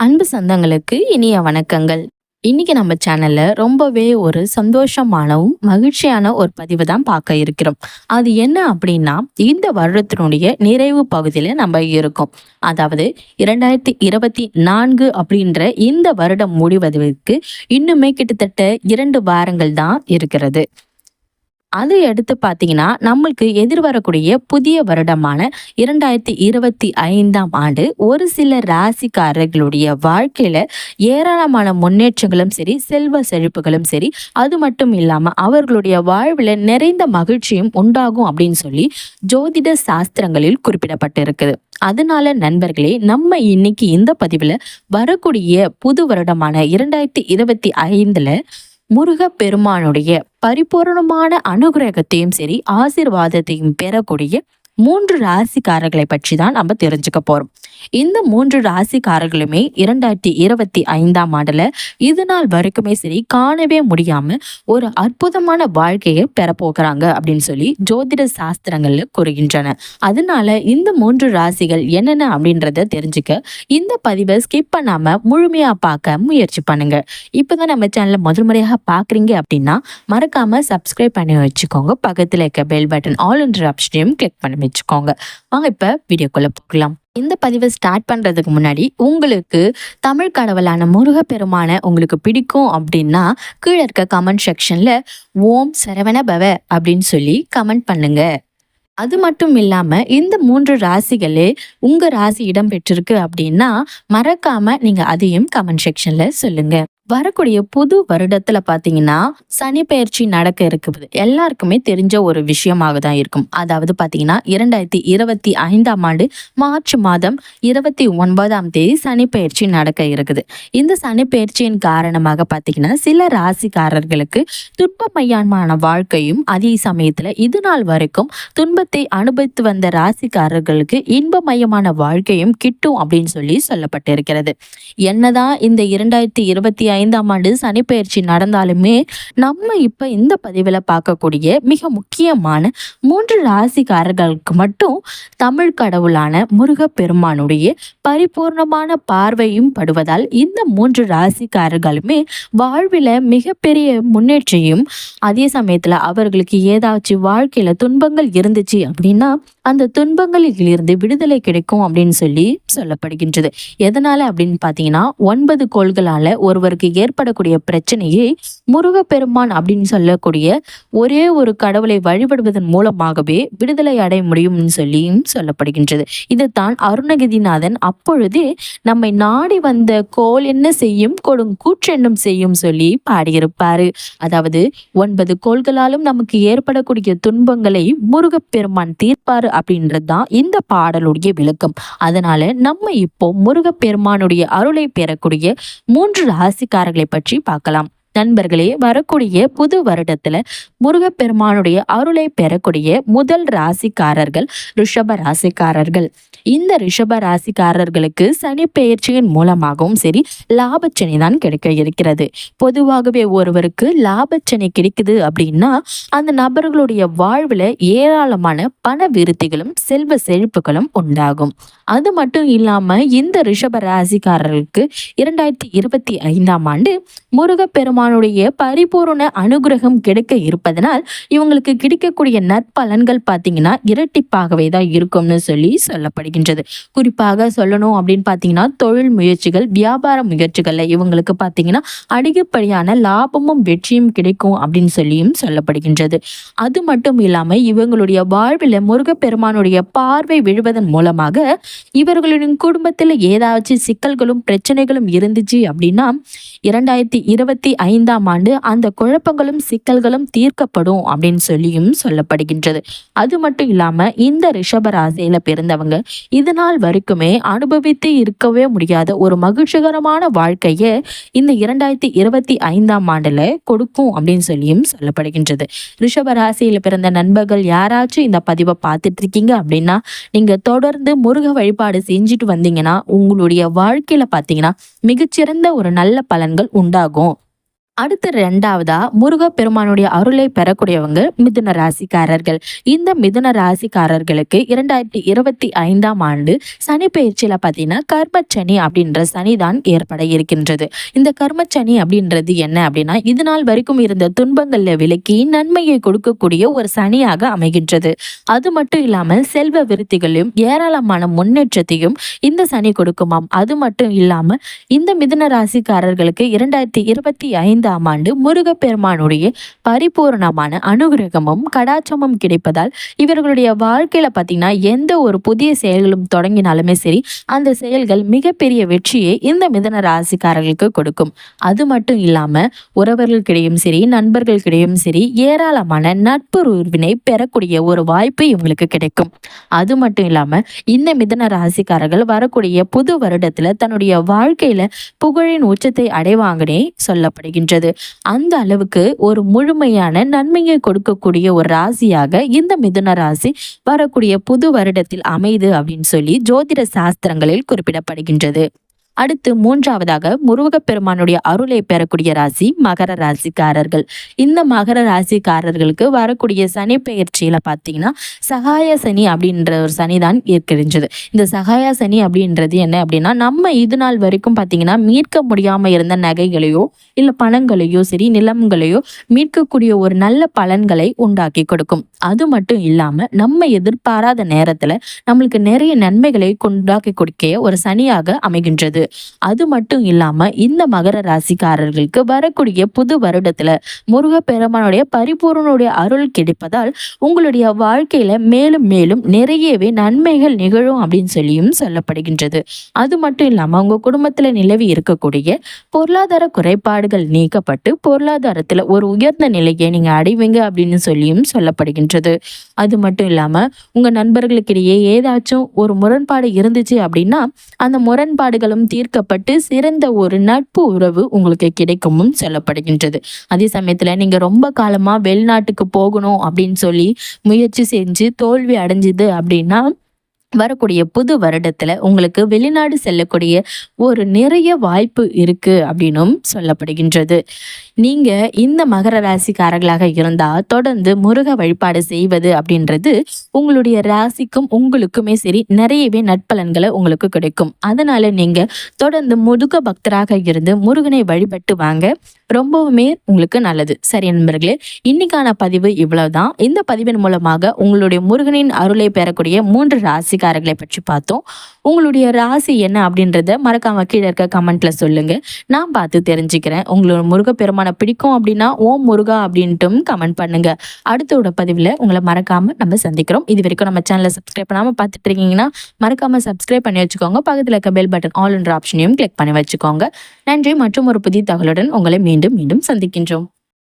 அன்பு சொந்தங்களுக்கு இனிய வணக்கங்கள். இன்னைக்கு நம்ம சேனல்ல ரொம்பவே ஒரு சந்தோஷமானவும் மகிழ்ச்சியான ஒரு பதிவு தான் பார்க்க இருக்கிறோம். அது என்ன அப்படின்னா, இந்த வருடத்தினுடைய நிறைவு பகுதியில நம்ம இருக்கோம். அதாவது 2024 அப்படின்ற இந்த வருடம் முடிவதற்கு இன்னுமே கிட்டத்தட்ட 2 வாரங்கள் தான் இருக்கிறது. அதை எடுத்து பார்த்தீங்கன்னா, நம்மளுக்கு எதிர்வரக்கூடிய புதிய வருடமான 2025ஆம் ஆண்டு ஒரு சில ராசிக்காரர்களுடைய வாழ்க்கையில ஏராளமான முன்னேற்றங்களும் சரி, செல்வ செழிப்புகளும் சரி, அது மட்டும் இல்லாம அவர்களுடைய வாழ்வில நிறைந்த மகிழ்ச்சியும் உண்டாகும் அப்படின்னு சொல்லி ஜோதிட சாஸ்திரங்களில் குறிப்பிடப்பட்டிருக்குது. அதனால நண்பர்களே, நம்ம இன்னைக்கு இந்த பதிவுல வரக்கூடிய புது வருடமான 2025ல முருகப்பெருமானுடைய பரிபூரணமான அனுகிரகத்தையும் சரி, ஆசீர்வாதத்தையும் பெறக்கூடிய 3 ராசிக்காரர்களை பற்றி தான் நம்ம தெரிஞ்சுக்க போறோம். இந்த 3 ராசிக்காரர்களுமே 2025ஆம் ஆண்டுல இது நாள் வரைக்குமே சரி காணவே முடியாம ஒரு அற்புதமான வாழ்க்கையை பெறப்போகிறாங்க அப்படின்னு சொல்லி ஜோதிட சாஸ்திரங்கள்ல கூறுகின்றன. அதனால இந்த 3 ராசிகள் என்னென்ன அப்படின்றத தெரிஞ்சுக்க இந்த பதிவை ஸ்கிப் பண்ணாம முழுமையா பார்க்க முயற்சி பண்ணுங்க. இப்பதான் நம்ம சேனலை முதல் முறையாக பாக்குறீங்க அப்படின்னா மறக்காம சப்ஸ்கிரைப் பண்ணி வச்சுக்கோங்க. பக்கத்துல இருக்க பெல் பட்டன் ஆல் என்ற ஆப்ஷனையும் கிளிக் பண்ணி வச்சுக்கோங்க. வாங்க இப்ப வீடியோக்குள்ள போகலாம். இந்த பதிவை ஸ்டார்ட் பண்றதுக்கு முன்னாடி உங்களுக்கு தமிழ் கடவுளான முருகப்பெருமான உங்களுக்கு பிடிக்கும் அப்படின்னா கீழே இருக்க கமெண்ட் செக்ஷன்ல ஓம் சரவண பவ அப்படின்னு சொல்லி கமெண்ட் பண்ணுங்க. அது மட்டும் இல்லாம இந்த 3 ராசிகளே உங்க ராசி இடம் பெற்றிருக்கு அப்படின்னா மறக்காம நீங்க அதையும் கமெண்ட் செக்ஷன்ல சொல்லுங்க. வரக்கூடிய புது வருடத்துல பாத்தீங்கன்னா சனி பெயர்ச்சி நடக்க இருக்குது. எல்லாருக்குமே தெரிஞ்ச ஒரு விஷயமாக தான் இருக்கும். அதாவது பாத்தீங்கன்னா 2025ஆம் ஆண்டு மார்ச் மாதம் 29ஆம் தேதி சனி பெயர்ச்சி நடக்க இருக்குது. இந்த சனி பெயர்ச்சியின் காரணமாக பாத்தீங்கன்னா சில ராசிக்காரர்களுக்கு துன்பமயமான வாழ்க்கையும், அதே சமயத்துல இது நாள் வரைக்கும் துன்பத்தை அனுபவித்து வந்த ராசிக்காரர்களுக்கு இன்பமயமான வாழ்க்கையும் கிட்டும் அப்படின்னு சொல்லி சொல்லப்பட்டிருக்கிறது. என்னதான் இந்த 2025ஆம் ஆண்டு சனிப்பெயர்ச்சி நடந்தாலுமே நம்ம இப்ப இந்த பதிவுல பார்க்கக்கூடிய மிக முக்கியமான 3 ராசிக்காரர்களுக்கு மட்டும் தமிழ் கடவுளான முருகப்பெருமானுடைய பரிபூர்ணமான பார்வையும் படுவதால் இந்த 3 ராசிக்காரர்களுமே வாழ்வில மிகப்பெரிய முன்னேற்றையும், அதே சமயத்துல அவர்களுக்கு ஏதாச்சும் வாழ்க்கையில துன்பங்கள் இருந்துச்சு அப்படின்னா அந்த துன்பங்களில் இருந்து விடுதலை கிடைக்கும் அப்படின்னு சொல்லி சொல்லப்படுகின்றது. எதனால அப்படின்னு பாத்தீங்கன்னா 9 கோள்களால ஒருவருக்கு ஏற்படக்கூடிய பிரச்சனையை முருகப்பெருமான் அப்படின்னு சொல்லக்கூடிய ஒரே ஒரு கடவுளை வழிபடுவதன் மூலமாகவே விடுதலை அடைய முடியும்னு சொல்லி சொல்லப்படுகின்றது. இதைத்தான் அருணகிரிநாதன் அப்பொழுதே நம்மை நாடி வந்த கோள் என்ன செய்யும் கொடுங்கூற்றென்னும் செய்யும் சொல்லி பாடியிருப்பாரு. அதாவது 9 கோள்களாலும் நமக்கு ஏற்படக்கூடிய துன்பங்களை முருகப்பெருமான் தீர்ப்பாரு அப்படின்றதுதான் இந்த பாடலுடைய விளக்கம். அதனால நம்ம இப்போ முருகப்பெருமானுடைய அருளை பெறக்கூடிய 3 ராசிக்காரர்களை பற்றி பார்க்கலாம். நண்பர்களே, வரக்கூடிய புது வருடத்துல முருகப்பெருமானுடைய அருளை பெறக்கூடிய முதல் ராசிக்காரர்கள் ரிஷப ராசிக்காரர்கள். இந்த ரிஷப ராசிக்காரர்களுக்கு சனி பெயர்ச்சியின் மூலமாகவும் சரி லாபச்சனி தான் கிடைக்க இருக்கிறது. பொதுவாகவே ஒருவருக்கு லாபச்சனி கிடைக்குது அப்படின்னா அந்த நபர்களுடைய வாழ்வுல ஏராளமான பண விருத்திகளும் செல்வ செழிப்புகளும் உண்டாகும். அது மட்டும் இல்லாம இந்த ரிஷப ராசிக்காரர்களுக்கு 2025ஆம் ஆண்டு முருகப்பெருமானுடைய பரிபூரண அனுகிரகம் கிடைக்க இருப்பதனால் இவங்களுக்கு கிடைக்கக்கூடிய நற்பலன்கள் பார்த்தீங்கன்னா இரட்டிப்பாகவே தான் இருக்கும்னு சொல்லி சொல்லப்படுகின்றது. குறிப்பாக சொல்லணும் அப்படின்னு பார்த்தீங்கன்னா தொழில் முயற்சிகள், வியாபார முயற்சிகள்ல இவங்களுக்கு பார்த்தீங்கன்னா அதிகப்படியான லாபமும் வெற்றியும் கிடைக்கும் அப்படின்னு சொல்லியும் சொல்லப்படுகின்றது. அது மட்டும் இல்லாம இவங்களுடைய வாழ்வில் முருகப்பெருமானுடைய பார்வை விழுவதன் மூலமாக இவர்களின் குடும்பத்தில் ஏதாச்சும் சிக்கல்களும் பிரச்சனைகளும் இருந்துச்சு அப்படின்னா 2025ஆம் ஆண்டு அந்த குழப்பங்களும் சிக்கல்களும் தீர்க்கப்படும் அப்படின்னு சொல்லியும் சொல்லப்படுகின்றது. அது மட்டும் இல்லாம இந்த ரிஷப ராசியில பிறந்தவங்க இது நாள் வரைக்குமே அனுபவித்து இருக்கவே முடியாத ஒரு மகிழ்ச்சிகரமான வாழ்க்கையை இந்த 2025ஆம் ஆண்டுல கொடுக்கும் அப்படின்னு சொல்லியும் சொல்லப்படுகின்றது. ரிஷப ராசியில பிறந்த நண்பர்கள் யாராச்சும் இந்த பதிவை பார்த்துட்டு இருக்கீங்க அப்படின்னா நீங்க தொடர்ந்து முருக வழிபாடு செஞ்சுட்டு வந்தீங்கன்னா உங்களுடைய வாழ்க்கையில பாத்தீங்கன்னா மிகச்சிறந்த ஒரு நல்ல பலன்கள் உண்டாகும். அடுத்து 2வதா முருகப்பெருமானுடைய அருளை பெறக்கூடியவங்க மிதுன ராசிக்காரர்கள். இந்த மிதுன ராசிக்காரர்களுக்கு 2025ஆம் ஆண்டு சனி பெயர்ச்சியில பார்த்தீங்கன்னா கர்மச்சனி அப்படின்ற சனிதான் ஏற்பட இருக்கின்றது. இந்த கர்மச்சனி அப்படின்றது என்ன அப்படின்னா, இது நாள் வரைக்கும் இருந்த துன்பங்கள்ல விலக்கி நன்மையை கொடுக்கக்கூடிய ஒரு சனியாக அமைகின்றது. அது மட்டும் இல்லாமல் செல்வ விருத்திகளையும் ஏராளமான முன்னேற்றத்தையும் இந்த சனி கொடுக்குமாம். அது மட்டும் இல்லாம இந்த மிதுன ராசிக்காரர்களுக்கு 2025ஆம் ஆண்டு முருகப்பெருமானுடைய பரிபூர்ணமான அனுகிரகமும் கடாட்சமும் கிடைப்பதால் இவர்களுடைய வாழ்க்கையில பார்த்தீங்கன்னா எந்த ஒரு புதிய செயல்களும் தொடங்கினாலுமே சரி, அந்த செயல்கள் மிகப்பெரிய வெற்றியை இந்த மிதுன ராசிக்காரர்களுக்கு கொடுக்கும். அது மட்டும் இல்லாம உறவர்களுக்கிடையும் சரி, நண்பர்களுக்கிடையும் சரி, ஏராளமான நட்பு உறவினை பெறக்கூடிய ஒரு வாய்ப்பு இவங்களுக்கு கிடைக்கும். அது மட்டும் இல்லாம இந்த மிதுன ராசிக்காரர்கள் வரக்கூடிய புது வருடத்துல தன்னுடைய வாழ்க்கையில புகழின் உச்சத்தை அடைவாங்கனே சொல்லப்படுகின்றது. அந்த அளவுக்கு ஒரு முழுமையான நன்மையை கொடுக்கக்கூடிய ஒரு ராசியாக இந்த மிதுன ராசி வரக்கூடிய புது வருடத்தில் அமைது அப்படின்னு சொல்லி ஜோதிட சாஸ்திரங்களில் குறிப்பிடப்படுகின்றது. அடுத்து 3வதாக முருகப்பெருமானுடைய அருளை பெறக்கூடிய ராசி மகர ராசிக்காரர்கள். இந்த மகர ராசிக்காரர்களுக்கு வரக்கூடிய சனி பெயர்ச்சியில பார்த்தீங்கன்னா சகாய சனி அப்படின்ற ஒரு சனி தான் இருக்கின்றது. இந்த சகாய சனி அப்படின்றது என்ன அப்படின்னா, நம்ம இது நாள் வரைக்கும் பார்த்தீங்கன்னா மீட்க முடியாம இருந்த நகைகளையோ இல்ல பணங்களையோ சரி, நிலங்களையோ மீட்கக்கூடிய ஒரு நல்ல பலன்களை உண்டாக்கி கொடுக்கும். அது மட்டும் இல்லாம நம்ம எதிர்பாராத நேரத்துல நம்மளுக்கு நிறைய நன்மைகளை உண்டாக்கி கொடுக்க ஒரு சனியாக அமைகின்றது. அது மட்டும் இல்லாம இந்த மகர ராசிக்காரர்களுக்கு வரக்கூடிய புது வருடத்துல முருகப்பெருமானுடைய பரிபூர்ணனுடைய அருள் கிடைப்பதால் உங்களுடைய வாழ்க்கையில மேலும் மேலும் நிறையவே நன்மைகள் நிகழும் அப்படின்னு சொல்லியும் சொல்லப்படுகின்றது. அது மட்டும் இல்லாம உங்க குடும்பத்துல நிலவி இருக்கக்கூடிய பொருளாதார குறைபாடுகள் நீக்கப்பட்டு பொருளாதாரத்துல ஒரு உயர்ந்த நிலையை நீங்க அடைவீங்க அப்படின்னு சொல்லியும் சொல்லப்படுகின்றது. அது மட்டும் இல்லாம உங்க நண்பர்களுக்கிடையே ஏதாச்சும் ஒரு முரண்பாடு இருந்துச்சு அப்படின்னா அந்த முரண்பாடுகளும் தீர்க்கப்பட்டு சிறந்த ஒரு நட்பு உறவு உங்களுக்கு கிடைக்கும்னு சொல்லப்படுகின்றது. அதே சமயத்துல நீங்க ரொம்ப காலமா வெளிநாட்டுக்கு போகணும் அப்படின்னு சொல்லி முயற்சி செஞ்சு தோல்வி அடைஞ்சுது அப்படின்னா வரக்கூடிய புது வருடத்துல உங்களுக்கு வெளிநாடு செல்லக்கூடிய ஒரு நிறைய வாய்ப்பு இருக்கு அப்படின்னும் சொல்லப்படுகின்றது. நீங்க இந்த மகர ராசிக்காரர்களாக இருந்தா தொடர்ந்து முருக வழிபாடு செய்வது அப்படின்றது உங்களுடைய ராசிக்கும் உங்களுக்குமே சரி நிறையவே நட்பலன்களை உங்களுக்கு கிடைக்கும். அதனால நீங்க தொடர்ந்து முருக பக்தராக இருந்து முருகனை வழிபட்டு வாங்க, ரொம்பவுமே உங்களுக்கு நல்லது. சரி நண்பர்களே, இன்னைக்கான பதிவு இவ்வளவுதான். இந்த பதிவின் மூலமாக உங்களுடைய முருகனின் அருளை பெறக்கூடிய 3 ராசிக்காரர்களை பற்றி பார்த்தோம். உங்களுடைய ராசி என்ன அப்படின்றத மறக்காம கீழே இருக்க கமெண்ட்ல சொல்லுங்க, நான் பார்த்து தெரிஞ்சுக்கிறேன். உங்களோட முருகப்பெருமான பிடிக்கும் அப்படின்னா ஓம் முருகா அப்படின்ட்டும் கமெண்ட் பண்ணுங்க. அடுத்தோட பதிவுல உங்களை மறக்காம நம்ம சந்திக்கிறோம். இது வரைக்கும் நம்ம சேனலை சப்ஸ்கிரைப் பண்ணாம பார்த்துட்டு இருக்கீங்கன்னா மறக்காம சப்ஸ்கிரைப் பண்ணி வச்சுக்கோங்க. பக்கத்துல இருக்க பெல் பட்டன் ஆல் என்ற ஆப்ஷனையும் கிளிக் பண்ணி வச்சுக்கோங்க. நன்றி. மற்றும் ஒரு புதிய தகவலுடன் உங்களை மீண்டும் மீண்டும் சந்திக்கின்றோம்.